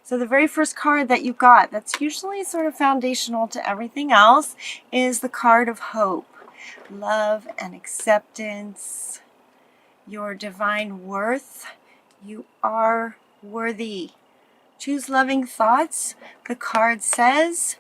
So the very first card that you got, that's usually sort of foundational to everything else, is the card of hope. Love and acceptance, your divine worth. You are worthy. Choose loving thoughts. The card says,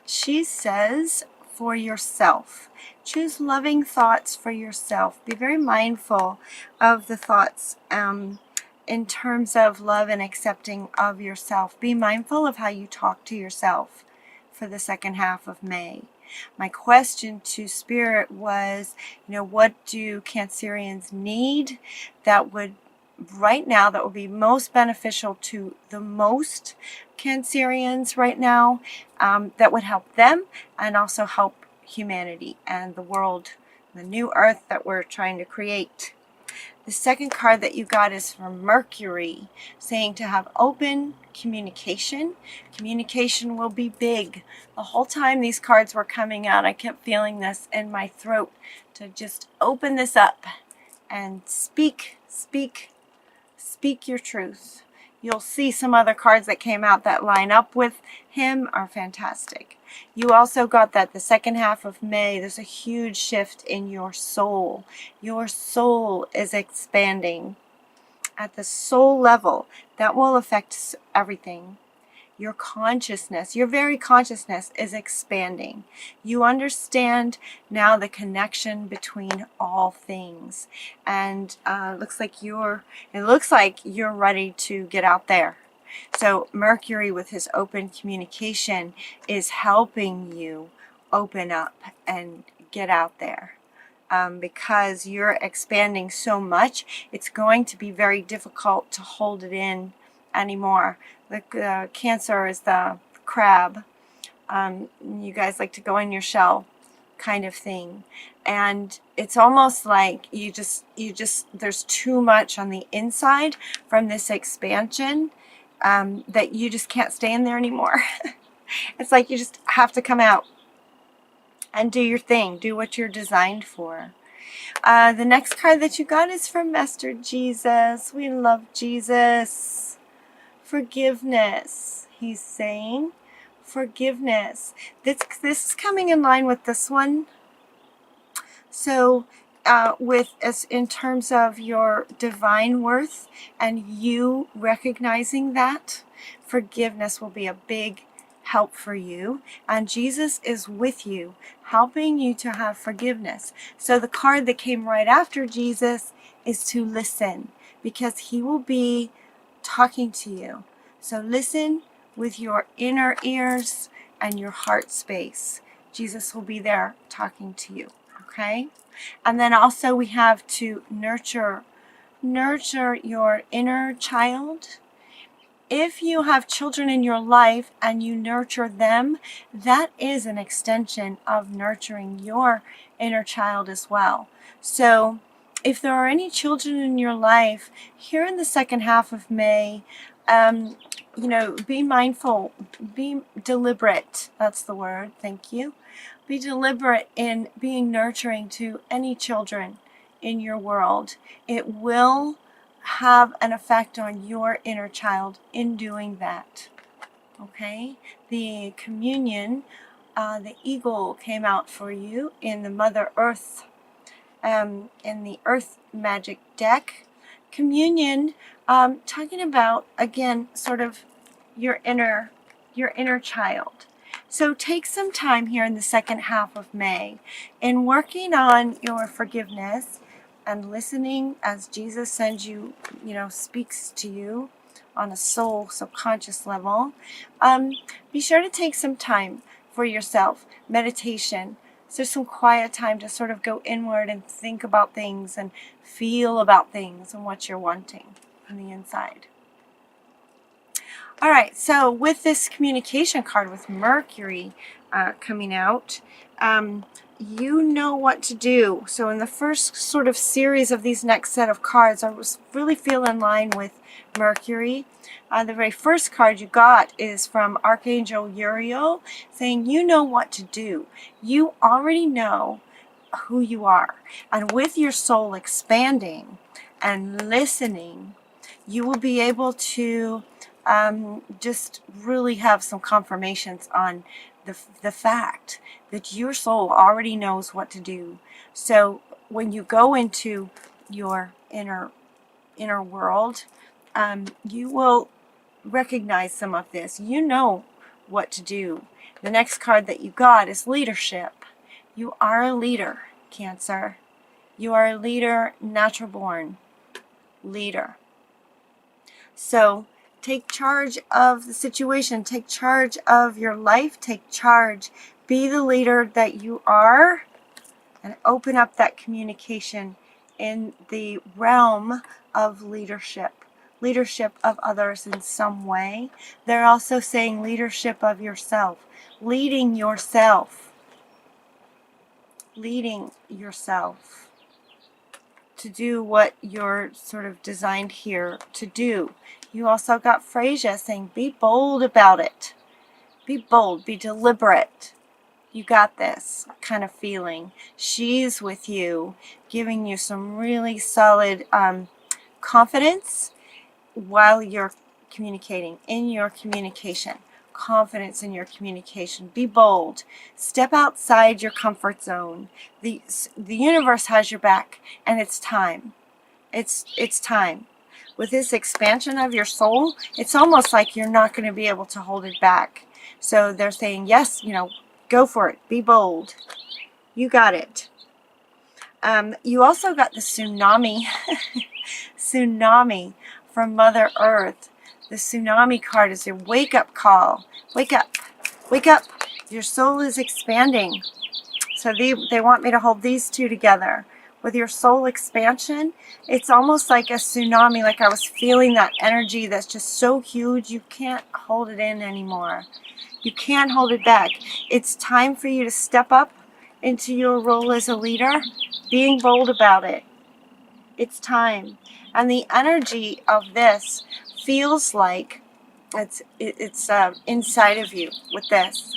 she says, for yourself. Choose loving thoughts for yourself. Be very mindful of the thoughts in terms of love and accepting of yourself. Be mindful of how you talk to yourself for the second half of May. My question to Spirit was, what do Cancerians need that would, right now, that would be most beneficial to the most Cancerians right now, that would help them and also help humanity and the world, the new earth that we're trying to create. The second card that you got is from Mercury, saying to have open communication. Communication will be big. The whole time these cards were coming out, I kept feeling this in my throat to just open this up and speak your truth. You'll see some other cards that came out that line up with him are fantastic. You also got that the second half of May, there's a huge shift in your soul. Your soul is expanding. At the soul level, that will affect everything. Your consciousness, your very consciousness is expanding. You understand now the connection between all things. And it looks like you're ready to get out there. So Mercury, with his open communication, is helping you open up and get out there. Because you're expanding so much, it's going to be very difficult to hold it in anymore. The Cancer is the crab. You guys like to go in your shell kind of thing. And it's almost like you just there's too much on the inside from this expansion that you just can't stay in there anymore. It's like you just have to come out and do your thing. Do what you're designed for. The next card that you got is from Master Jesus. We love Jesus. Forgiveness, he's saying. Forgiveness. This is coming in line with this one. So in terms of your divine worth and you recognizing that, forgiveness will be a big help for you, and Jesus is with you, helping you to have forgiveness. So the card that came right after Jesus is to listen, because he will be talking to you. So listen with your inner ears and your heart space. Jesus will be there talking to you, okay? And then also we have to nurture your inner child. If you have children in your life and you nurture them, that is an extension of nurturing your inner child as well. So if there are any children in your life, here in the second half of May, be mindful, be deliberate. That's the word. Thank you. Be deliberate in being nurturing to any children in your world. It will have an effect on your inner child in doing that. Okay? The communion, the eagle came out for you in the Mother Earth, in the Earth Magic deck. Communion, talking about, again, sort of your inner child. So take some time here in the second half of May in working on your forgiveness and listening as Jesus sends you, speaks to you on a soul, subconscious level. Be sure to take some time for yourself, meditation. So some quiet time to sort of go inward and think about things and feel about things and what you're wanting on the inside. All right, so with this communication card with Mercury coming out, you know what to do. So in the first sort of series of these next set of cards, I was really feeling in line with Mercury. The very first card you got is from Archangel Uriel, saying you know what to do. You already know who you are. And with your soul expanding and listening, you will be able to just really have some confirmations on the fact that your soul already knows what to do. So when you go into your inner world, you will recognize some of this. You know what to do. The next card that you got is leadership. You are a leader, Cancer. You are a leader, natural born leader. So take charge of the situation. Take charge of your life. Take charge. Be the leader that you are, and open up that communication in the realm of leadership. Leadership of others in some way. They're also saying leadership of yourself. Leading yourself. Leading yourself to do what you're sort of designed here to do. You also got Frasier saying, be bold about it. Be bold, be deliberate. You got this kind of feeling. She's with you, giving you some really solid confidence while you're communicating, in your communication. Confidence in your communication. Be bold. Step outside your comfort zone. The universe has your back, and it's time. It's time. With this expansion of your soul, it's almost like you're not going to be able to hold it back. So they're saying, yes, go for it. Be bold. You got it. You also got the tsunami. Tsunami from Mother Earth. The tsunami card is your wake-up call. Wake up. Wake up. Your soul is expanding. So they want me to hold these two together. With your soul expansion, it's almost like a tsunami, like I was feeling that energy that's just so huge you can't hold it in anymore. You can't hold it back. It's time for you to step up into your role as a leader, being bold about it. It's time. And the energy of this feels like it's inside of you with this.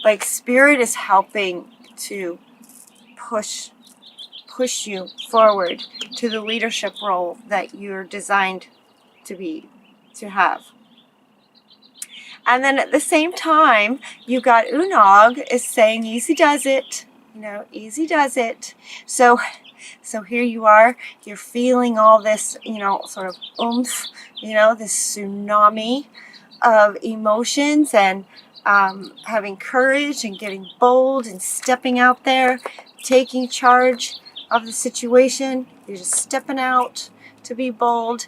Like Spirit is helping to push you forward to the leadership role that you're designed to have. And then at the same time, you got Unog is saying, easy does it. Easy does it. So here you are, you're feeling all this, sort of oomph, this tsunami of emotions, and having courage and getting bold and stepping out there, taking charge of the situation. You're just stepping out to be bold.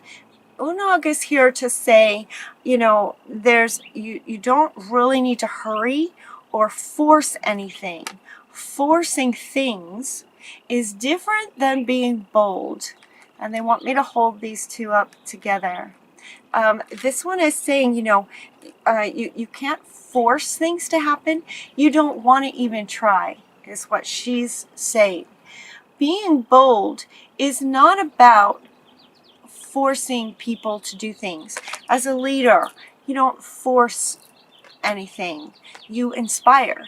Unog is here to say, you don't really need to hurry or force anything. Forcing things is different than being bold. And they want me to hold these two up together. This one is saying, you can't force things to happen. You don't want to even try, is what she's saying. Being bold is not about forcing people to do things. As a leader, you don't force anything. You inspire.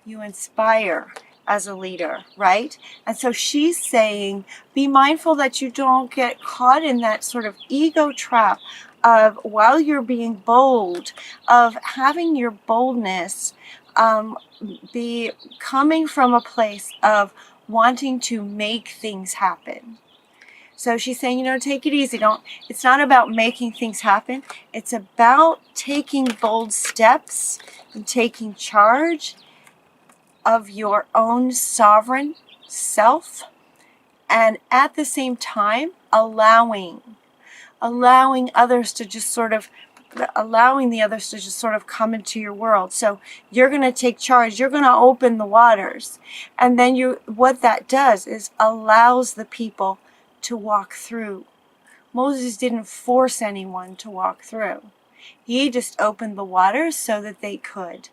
You inspire as a leader, right? And so she's saying, be mindful that you don't get caught in that sort of ego trap of, while you're being bold, of having your boldness be coming from a place of wanting to make things happen. So she's saying, take it easy. It's not about making things happen. It's about taking bold steps and taking charge of your own sovereign self, and at the same time allowing others to just sort of come into your world. So you're going to take charge. You're going to open the waters, and then what that does is allows the people to walk through. Moses didn't force anyone to walk through. He just opened the waters so that they could.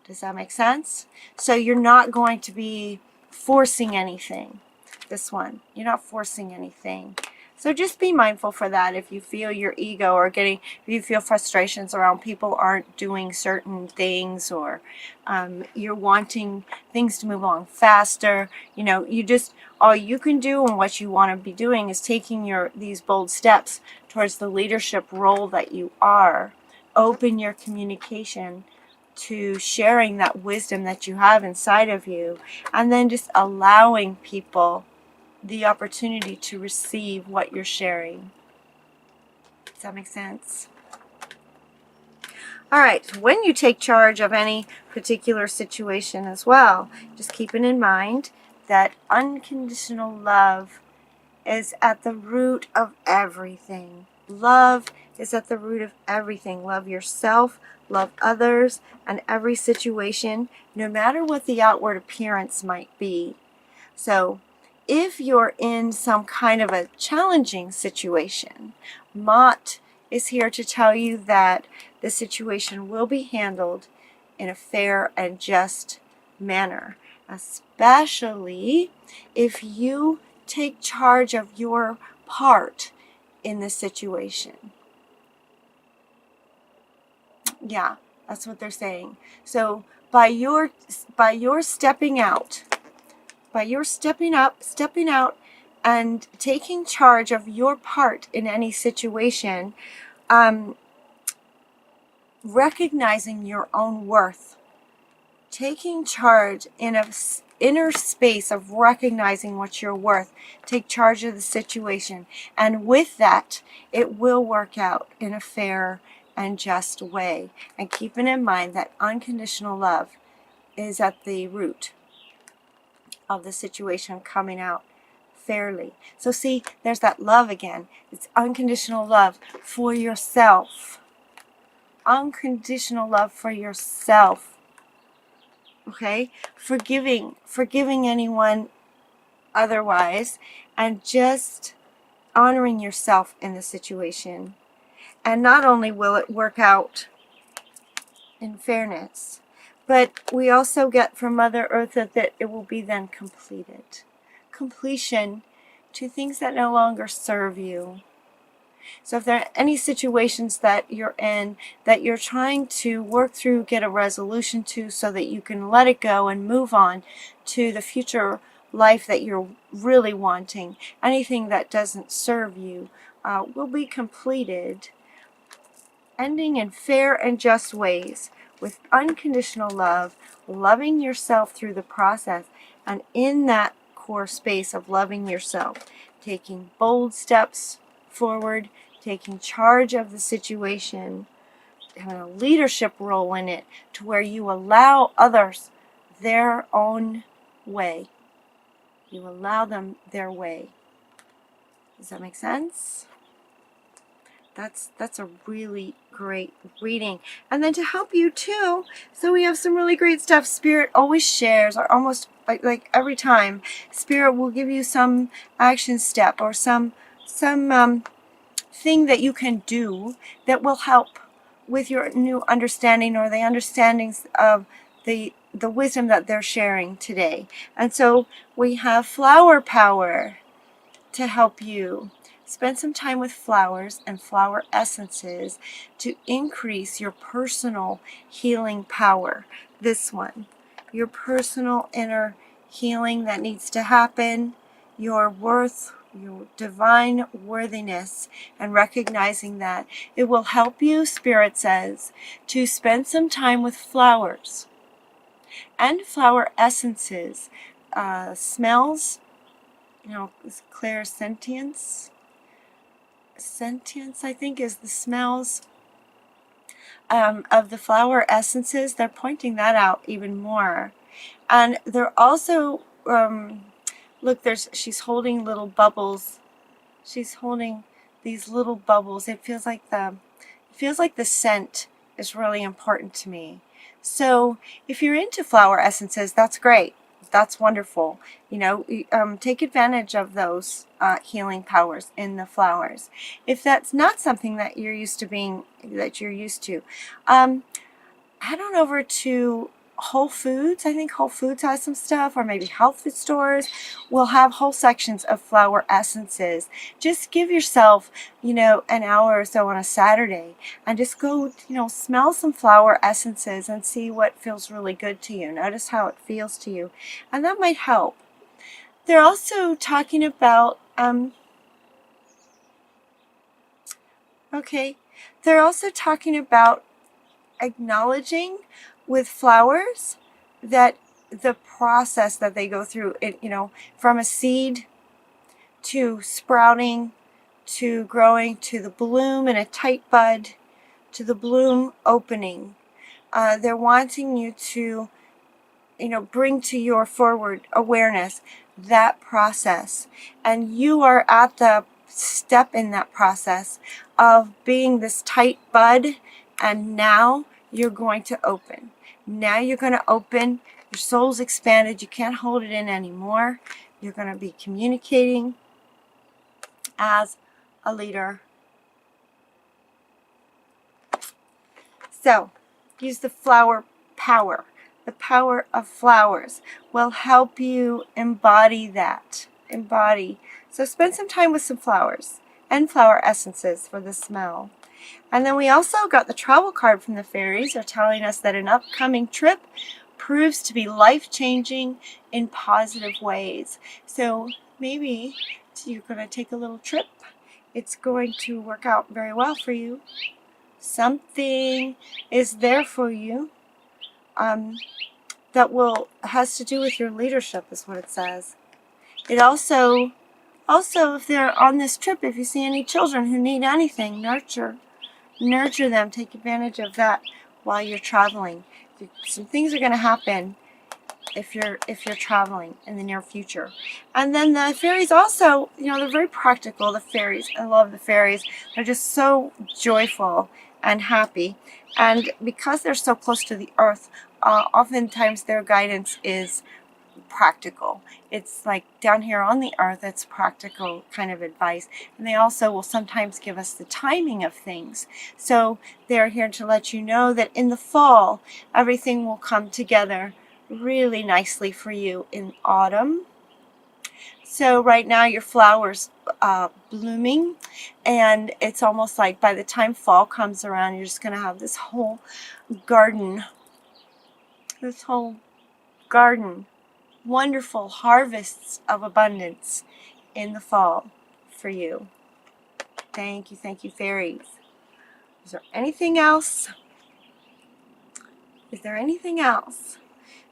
Does that make sense? So you're not going to be forcing anything. This one, you're not forcing anything. So just be mindful for that. If you feel your ego or if you feel frustrations around people aren't doing certain things, or you're wanting things to move along faster, all you can do and what you want to be doing is taking these bold steps towards the leadership role that you are. Open your communication to sharing that wisdom that you have inside of you, and then just allowing people the opportunity to receive what you're sharing. Does that make sense? All right, when you take charge of any particular situation as well, just keeping in mind that unconditional love is at the root of everything. Love is at the root of everything. Love yourself, love others, and every situation, no matter what the outward appearance might be. So, if you're in some kind of a challenging situation, Mott is here to tell you that the situation will be handled in a fair and just manner, especially if you take charge of your part in the situation. Yeah, that's what they're saying. So by your stepping out, by your stepping out, and taking charge of your part in any situation, recognizing your own worth, taking charge in an inner space of recognizing what you're worth, take charge of the situation, and with that, it will work out in a fair and just way. And keeping in mind that unconditional love is at the root of the situation coming out fairly. So see, there's that love again. It's unconditional love for yourself. Unconditional love for yourself. Okay? Forgiving anyone otherwise, and just honoring yourself in the situation. And not only will it work out in fairness, but we also get from Mother Earth that it will be then completed. Completion to things that no longer serve you. So if there are any situations that you're in that you're trying to work through, get a resolution to, so that you can let it go and move on to the future life that you're really wanting, anything that doesn't serve you will be completed, ending in fair and just ways, with unconditional love, loving yourself through the process, and in that core space of loving yourself, taking bold steps forward, taking charge of the situation, having a leadership role in it, to where you allow others their own way. You allow them their way. Does that make sense? That's a really great reading. And then to help you too, so we have some really great stuff. Spirit always shares, or almost like every time, Spirit will give you some action step or some thing that you can do that will help with your new understanding, or the understandings of the wisdom that they're sharing today. And so we have flower power to help you. Spend some time with flowers and flower essences to increase your personal healing power. This one, your personal inner healing that needs to happen, your worth, your divine worthiness, and recognizing that. It will help you, Spirit says, to spend some time with flowers and flower essences, smells, clairsentience. Sentience, I think, is the smells of the flower essences. They're pointing that out even more. And they're also, look, she's holding little bubbles. She's holding these little bubbles. It feels like the scent is really important to me. So if you're into flower essences, that's great. That's wonderful. Take advantage of those healing powers in the flowers. If that's not something that you're used to, head on over to Whole Foods, I think Whole Foods has some stuff, or maybe health food stores will have whole sections of flower essences. Just give yourself, an hour or so on a Saturday and just go, smell some flower essences and see what feels really good to you. Notice how it feels to you, and that might help. They're also talking about, they're also talking about acknowledging with flowers that the process that they go through, from a seed to sprouting to growing to the bloom in a tight bud to the bloom opening. They're wanting you to, bring to your forward awareness that process. And you are at the step in that process of being this tight bud, and now you're going to open. Now you're going to open. Your soul's expanded. You can't hold it in anymore. You're going to be communicating as a leader. So, use the flower power. The power of flowers will help you embody that. So spend some time with some flowers and flower essences for the smell. And then we also got the travel card from the fairies. They're telling us that an upcoming trip proves to be life-changing in positive ways. So maybe you're going to take a little trip. It's going to work out very well for you. Something is there for you that has to do with your leadership, is what it says. It also, if they're on this trip, if you see any children who need anything, nurture them. Take advantage of that while you're traveling. Some things are going to happen if you're traveling in the near future. And then the fairies also, they're very practical. The fairies, I love the fairies. They're just so joyful and happy. And because they're so close to the earth, oftentimes their guidance is practical. It's like down here on the earth, it's practical kind of advice. And they also will sometimes give us the timing of things. So they're here to let you know that in the fall, everything will come together really nicely for you in autumn. So right now your flowers blooming, and it's almost like by the time fall comes around, you're just going to have this whole garden, wonderful harvests of abundance in the fall for you. Thank you, fairies. Is there anything else?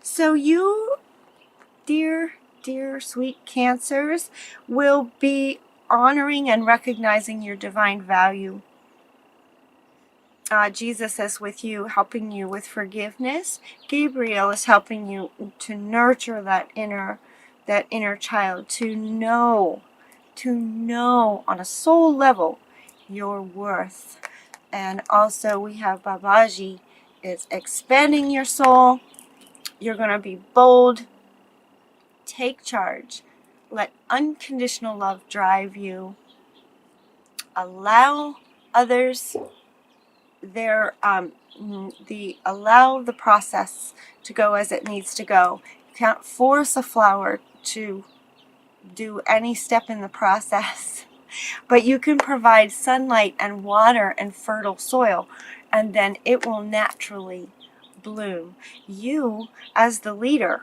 So you, dear sweet Cancers, will be honoring and recognizing your divine value. Jesus is with you, helping you with forgiveness. Gabriel is helping you to nurture that inner child, to know on a soul level your worth. And also we have Babaji is expanding your soul. You're going to be bold. Take charge. Let unconditional love drive you. Allow others allow the process to go as it needs to go. You can't force a flower to do any step in the process, but you can provide sunlight and water and fertile soil, and then it will naturally bloom. You, as the leader,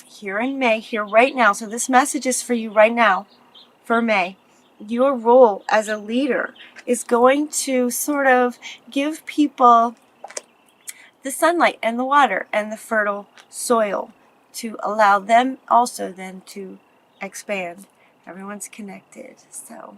here in May, here right now, so this message is for you right now, for May. Your role as a leader is going to sort of give people the sunlight and the water and the fertile soil to allow them also then to expand. Everyone's connected. So